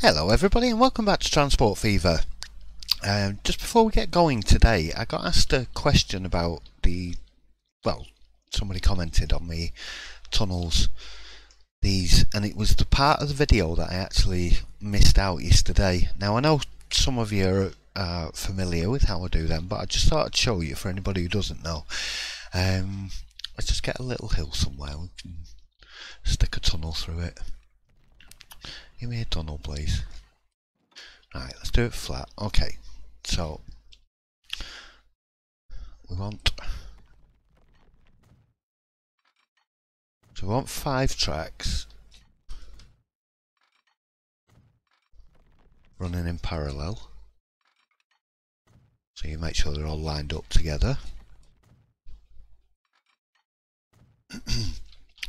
Hello everybody and welcome back to Transport Fever. Just before we get going today, I got asked a question about somebody commented on the tunnels, and it was the part of the video that I actually missed out yesterday. Now I know some of you are familiar with how I do them, but I just thought I'd show you for anybody who doesn't know. Let's just get a little hill somewhere, we can stick a tunnel through it. Give me a tunnel please. Right, let's do it flat. Okay, so we want 5 tracks running in parallel. So you make sure they're all lined up together.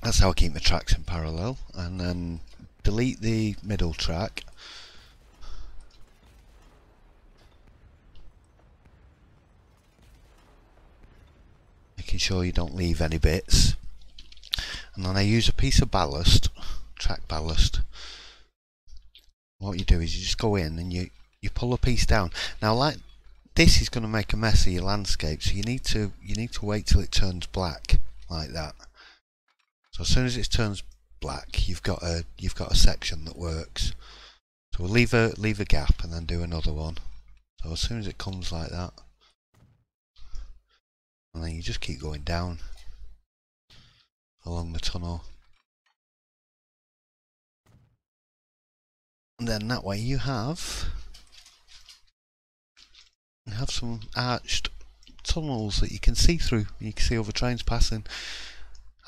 That's how I keep my tracks in parallel, and then delete the middle track. Making sure you don't leave any bits. And then I use a piece of ballast, track ballast. What you do is you just go in and you pull a piece down. Now, like this is going to make a mess of your landscape, so you need to wait till it turns black like that. So as soon as it turns black, you've got a section that works. So we'll leave a gap and then do another one. So as soon as it comes like that, and then you just keep going down along the tunnel. And then that way you have some arched tunnels that you can see through. You can see other trains passing.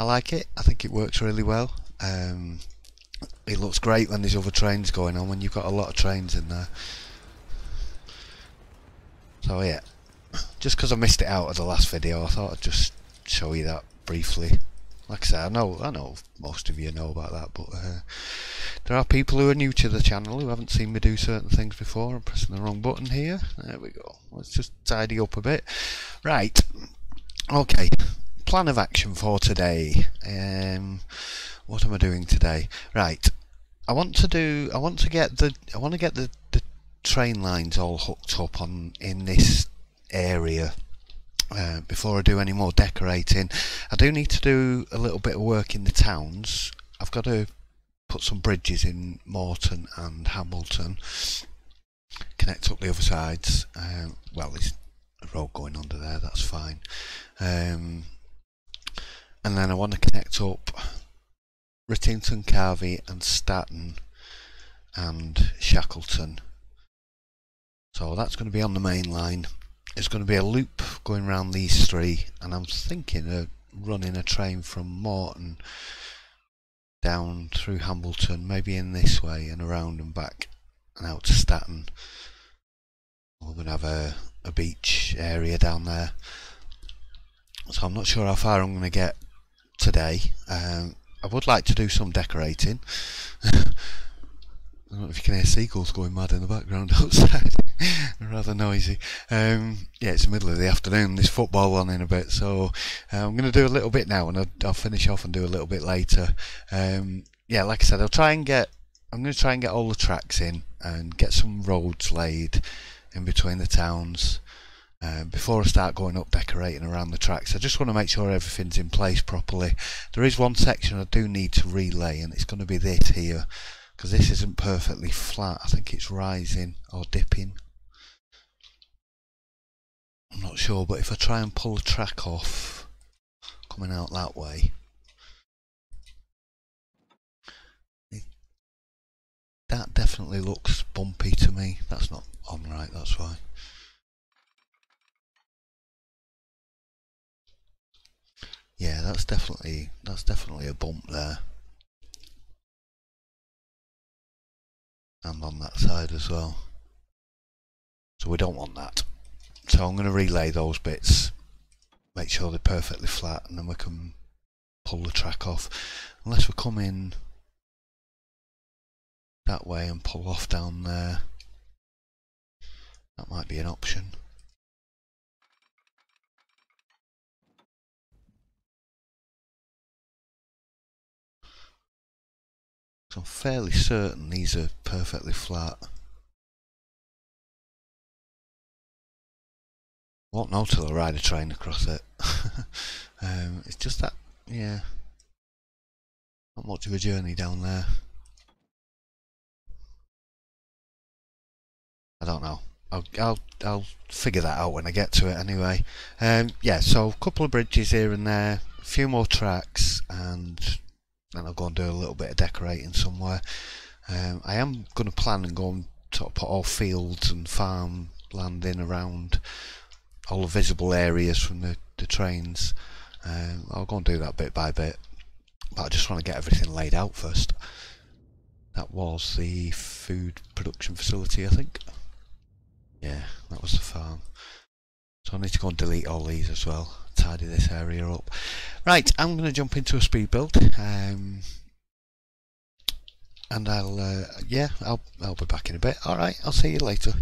I like it. I think it works really well. It looks great when there's other trains going on, when you've got a lot of trains in there. So yeah, just because I missed it out of the last video, I thought I'd just show you that briefly. Like I said, I know most of you know about that, but there are people who are new to the channel who haven't seen me do certain things before. I'm pressing the wrong button here. There we go. Let's just tidy up a bit. Right. Okay. Plan of action for today. What am I doing today? Right. I want to get the train lines all hooked up in this area. Before I do any more decorating, I do need to do a little bit of work in the towns. I've got to put some bridges in Morton and Hamilton, connect up the other sides. Well, there's a road going under there, that's fine. And then I want to connect up Rittington, Carvey and Staton and Shackleton. So that's going to be on the main line. There's going to be a loop going around these three, and I'm thinking of running a train from Morton down through Hamilton, maybe in this way and around and back and out to Staton. We're going to have a beach area down there. So I'm not sure how far I'm going to get today. I would like to do some decorating. I don't know if you can hear seagulls going mad in the background outside. Rather noisy. Yeah, it's the middle of the afternoon. There's football on in a bit, so I'm going to do a little bit now, and I'll finish off and do a little bit later. Yeah, like I said, I'm going to try and get all the tracks in and get some roads laid in between the towns. Before I start going up decorating around the tracks, I just want to make sure everything's in place properly. There is one section I do need to relay, and it's going to be this here, because this isn't perfectly flat. I think it's rising or dipping. I'm not sure, but if I try and pull the track off coming out that way, that definitely looks bumpy to me. That's not on right, that's why. Yeah, that's definitely a bump there. And on that side as well. So we don't want that. So I'm going to relay those bits, make sure they're perfectly flat, and then we can pull the track off. Unless we come in that way and pull off down there. That might be an option. So I'm fairly certain these are perfectly flat. Won't know till I ride a train across it. It's just that, yeah, not much of a journey down there. I don't know. I'll figure that out when I get to it anyway. Yeah, so a couple of bridges here and there, a few more tracks, and then I'll go and do a little bit of decorating somewhere. I am going to plan and go and sort of put all fields and farm land in around all the visible areas from the trains. I'll go and do that bit by bit, but I just want to get everything laid out first. That was the food production facility, I think. Yeah, that was the farm. So I need to go and delete all these as well, tidy this area up. Right, I'm going to jump into a speed build, and I'll yeah, I'll be back in a bit. All right, I'll see you later.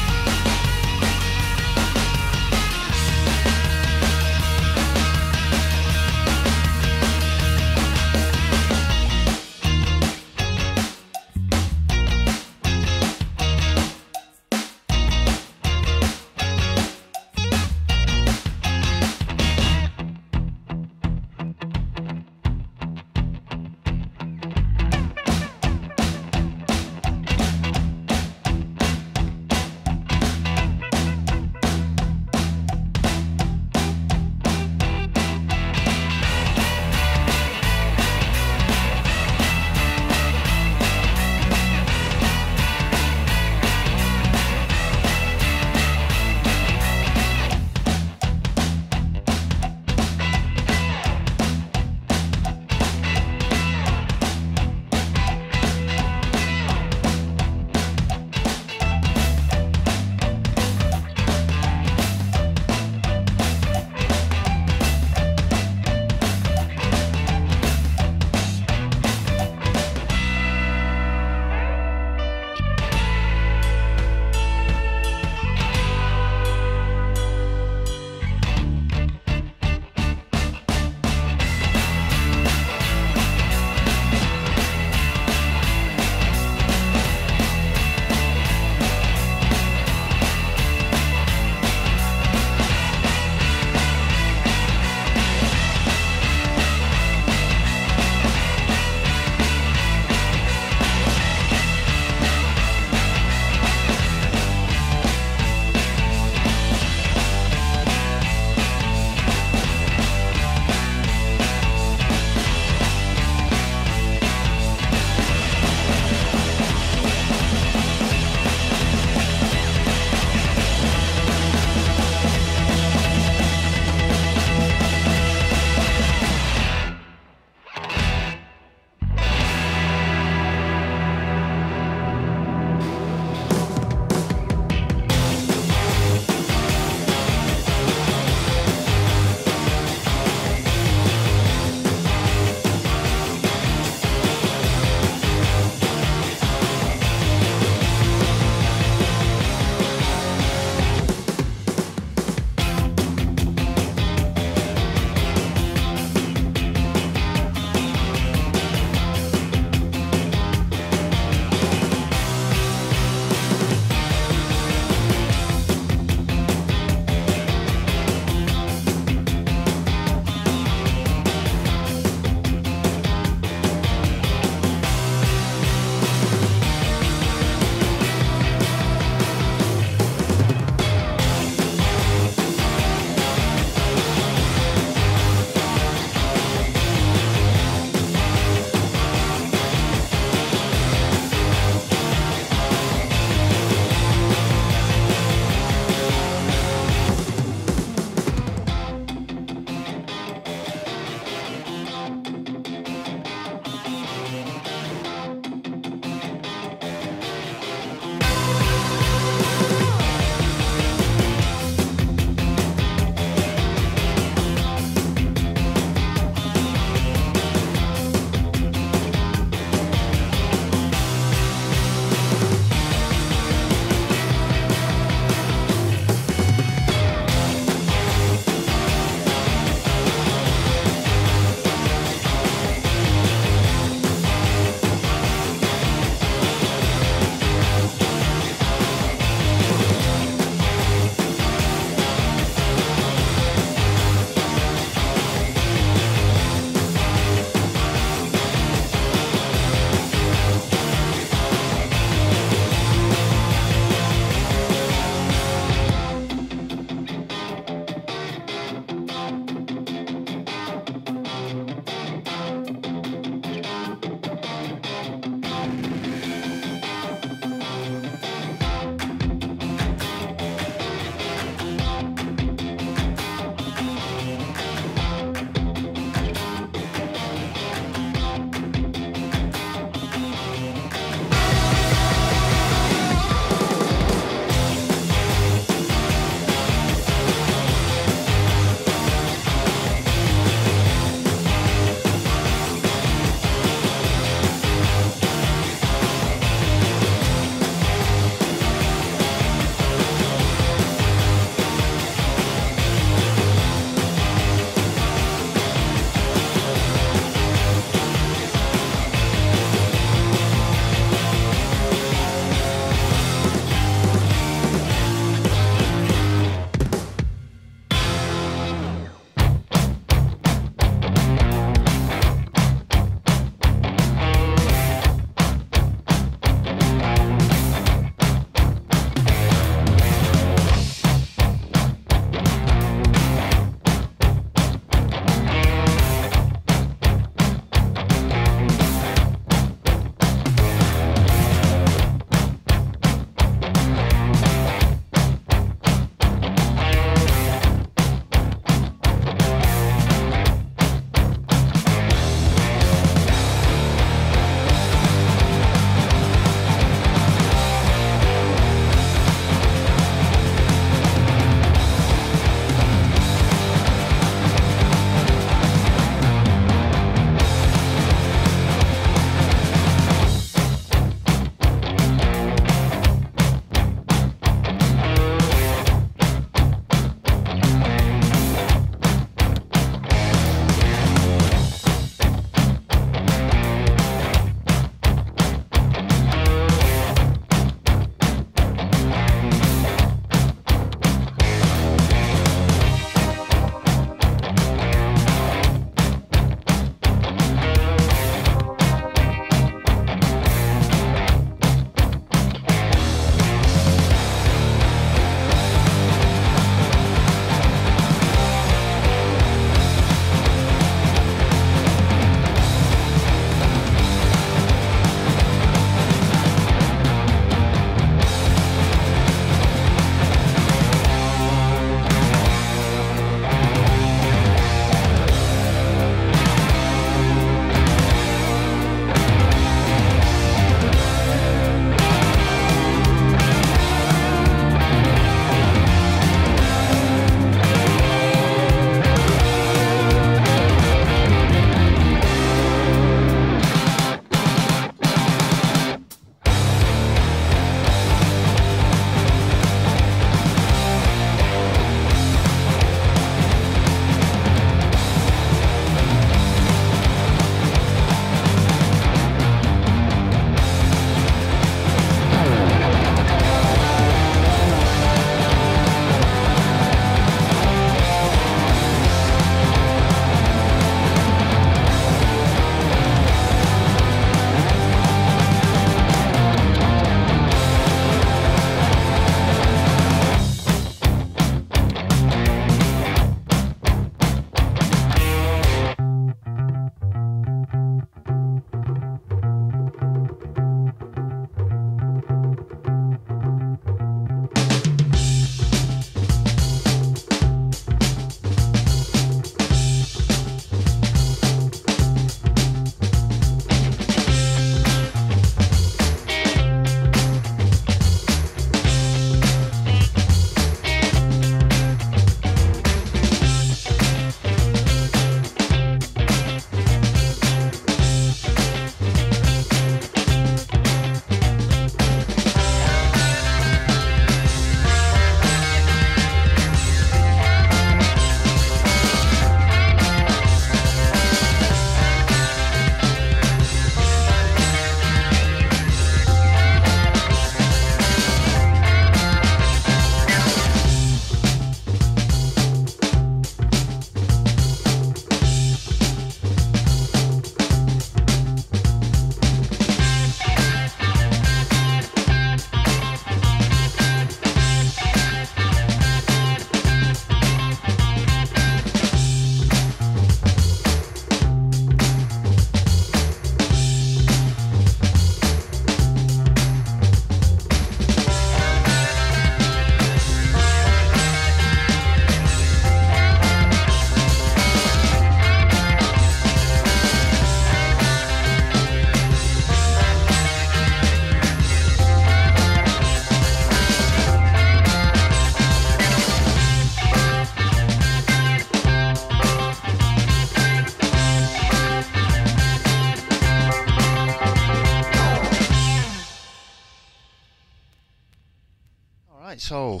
so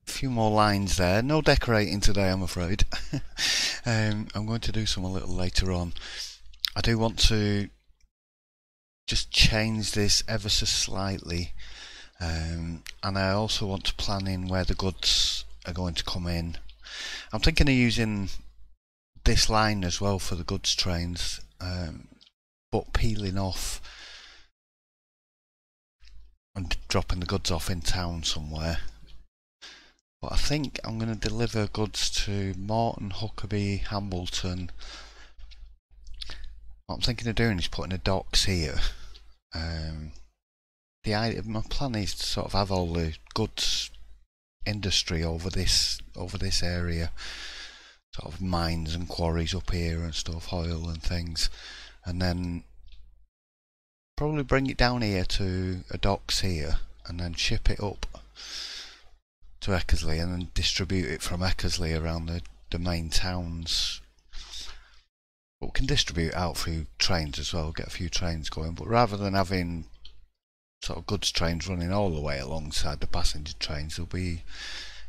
a few more lines there. No decorating today, I'm afraid. I'm going to do some a little later on. I do want to just change this ever so slightly, and I also want to plan in where the goods are going to come in. I'm thinking of using this line as well for the goods trains, but peeling off and dropping the goods off in town somewhere. But I think I'm going to deliver goods to Morton, Huckabee, Hambleton. What I'm thinking of doing is putting the docks here. My plan is to sort of have all the goods industry over this area, sort of mines and quarries up here and stuff, oil and things, and then probably bring it down here to a docks here, and then ship it up to Eckersley, and then distribute it from Eckersley around the main towns. But we can distribute it out through trains as well, get a few trains going, but rather than having sort of goods trains running all the way alongside the passenger trains, they'll be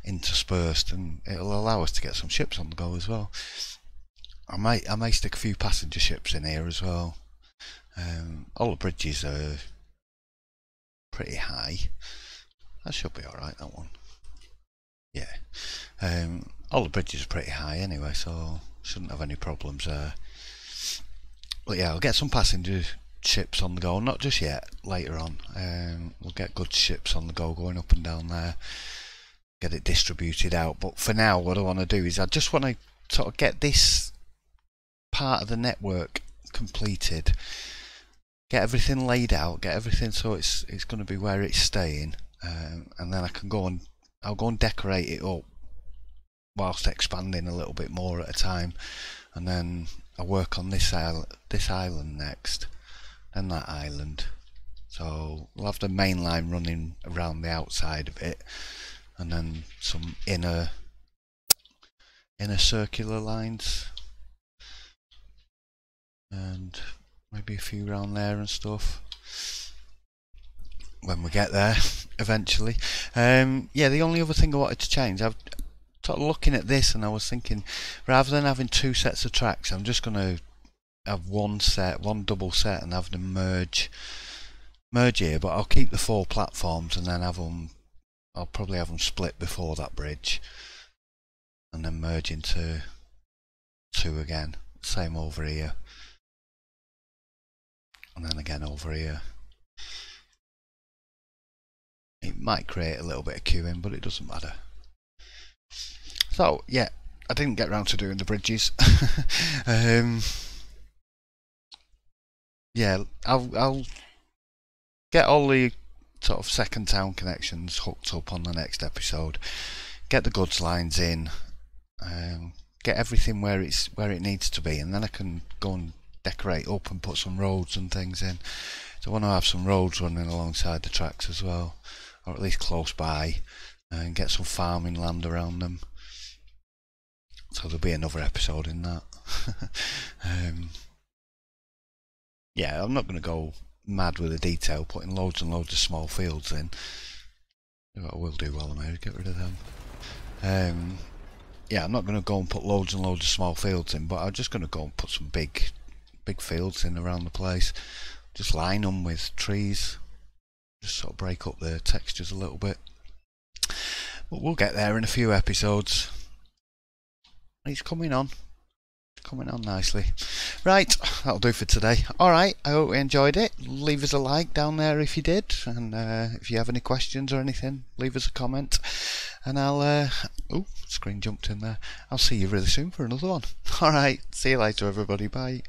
interspersed, and it'll allow us to get some ships on the go as well. I may stick a few passenger ships in here as well. All the bridges are pretty high. That should be alright, that one. Yeah. All the bridges are pretty high anyway, so shouldn't have any problems there. But yeah, I'll get some passenger ships on the go, not just yet, later on. We'll get good ships on the go going up and down there, get it distributed out. But for now, what I want to do is I just want to sort of get this part of the network completed, get everything laid out, get everything so it's going to be where it's staying, and then I'll go and decorate it up whilst expanding a little bit more at a time, and then I'll work on this island next, then that island. So we'll have the main line running around the outside of it, and then some inner circular lines, and maybe a few around there and stuff when we get there eventually. Yeah, the only other thing I wanted to change, I've sort of looking at this and I was thinking, rather than having two sets of tracks, I'm just going to have one double set and have them merge here, but I'll keep the 4 platforms and then I'll probably have them split before that bridge and then merge into 2 again. Same over here, and then again over here. It might create a little bit of queuing, but it doesn't matter. So yeah, I didn't get round to doing the bridges. Yeah, I'll get all the sort of second town connections hooked up on the next episode. Get the goods lines in, get everything where it needs to be, and then I can go and decorate up and put some roads and things in. So I want to have some roads running alongside the tracks as well, or at least close by, and get some farming land around them. So there'll be another episode in that. Yeah, I'm not going to go mad with the detail, putting loads and loads of small fields in. What I will do while I'm here is get rid of them. Yeah, I'm not going to go and put loads and loads of small fields in, but I'm just going to go and put some big fields in around the place. Just line them with trees, just sort of break up the textures a little bit. But we'll get there in a few episodes. It's coming on nicely. Right, that'll do for today. Alright, I hope you enjoyed it. Leave us a like down there if you did, and if you have any questions or anything, leave us a comment, and I'll screen jumped in there. I'll see you really soon for another one. Alright, see you later everybody, bye.